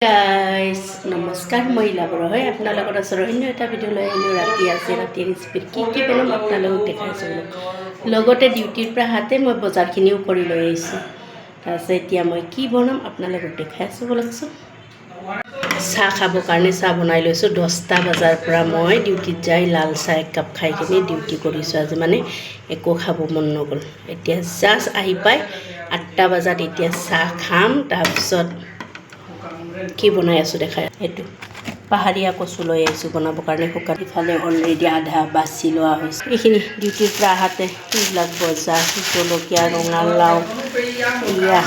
guys নমস্কাৰ মই ইলাবৰা হয় আপোনালোকৰ ওচৰত অন্য এটা ভিডিঅ' লৈ আহিলোঁ ৰাতি আছে ৰাতি ৰেচিপিত কি বনাম আপোনালোকক দেখাইছোঁ লগতে ডিউটিৰ পৰা হাতে মই বজাৰখিনিও কৰি লৈ আহিছোঁ তাৰপিছত এতিয়া মই কি বনাম আপোনালোকক দেখাইছোঁ বলকচোন চাহ খাবৰ কাৰণে চাহ বনাই লৈছোঁ 10টা বজাৰ পৰা মই ডিউটিত যাই লাল চাহ এক কাপ খাই কিনি ডিউটি কৰিছোঁ আজি মানে একো খাব মন নগ'ল এতিয়া জাষ্ট আহি পাই 8টা বজাত এতিয়া চাহ খাম তাৰপিছত কি বনাই আছোঁ দেখাই এইটো পাহাৰীয়া কচু লৈ আহিছোঁ বনাবৰ কাৰণে শুকান ইফালে অলৰেডি আধা বাছি লোৱা হৈছে এইখিনি ডিউটিৰ পৰা আহাতে এইবিলাক বজাৰ জলকীয়া ৰঙালাও এয়া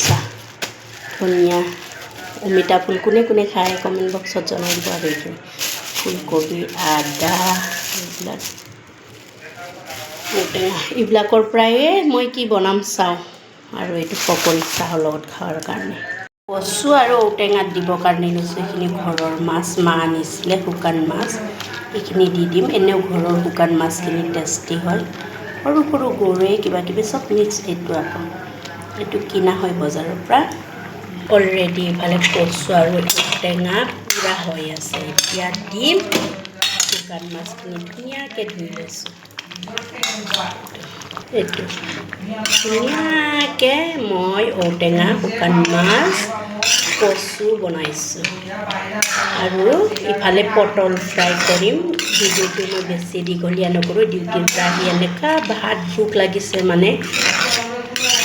চাহ ধনিয়া অমিতা ফুল কোনে কোনে খায় কমেণ্ট বক্সত জনাই দিব আৰু এইখিনি ফুলকবি আদা এইবিলাক এইবিলাকৰ পৰায়ে মই কি বনাম চাওঁ আৰু এইটো পকৰি চাহৰ লগত খাৱাৰ কাৰণে কচু আৰু ঔটেঙাত দিবৰ কাৰণে লৈছোঁ এইখিনি ঘৰৰ মাছ মা আনিছিলে শুকান মাছ এইখিনি দি দিম এনেও ঘৰৰ শুকান মাছখিনি টেষ্টি হয় সৰু সৰু গৰৈ কিবা কিবি চব মিক্স এইটো কিনা হয় বজাৰৰ পৰা অলৰেডি ইফালে কচু আৰু ঔটেঙা পূৰা হৈ আছে এতিয়া দিম শুকান মাছখিনি ধুনীয়াকৈ ধুই লৈছোঁ এইটো ধুনীয়াকৈ মই ঔটেঙা শুকান মাছ কচু বনাইছোঁ আৰু ইফালে পটল ফ্ৰাই কৰিম ভিডিঅ'টো মই বেছি দীঘলীয়া নকৰোঁ ডিউটিৰ পৰা আহি এনেকুৱা ভাত ভোক লাগিছে মানে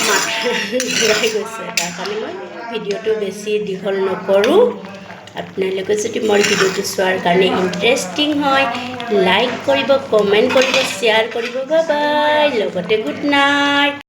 মাথা ঘূৰাই গৈছে তাৰ কাৰণে মই ভিডিঅ'টো বেছি দীঘল নকৰোঁ আপোনালোকে যদি মোৰ ভিডিঅ'টো চোৱাৰ কাৰণে ইণ্টাৰেষ্টিং হয় লাইক কৰিব কমেণ্ট কৰিব শ্বেয়াৰ কৰিব বাই বাই লগতে গুড নাইট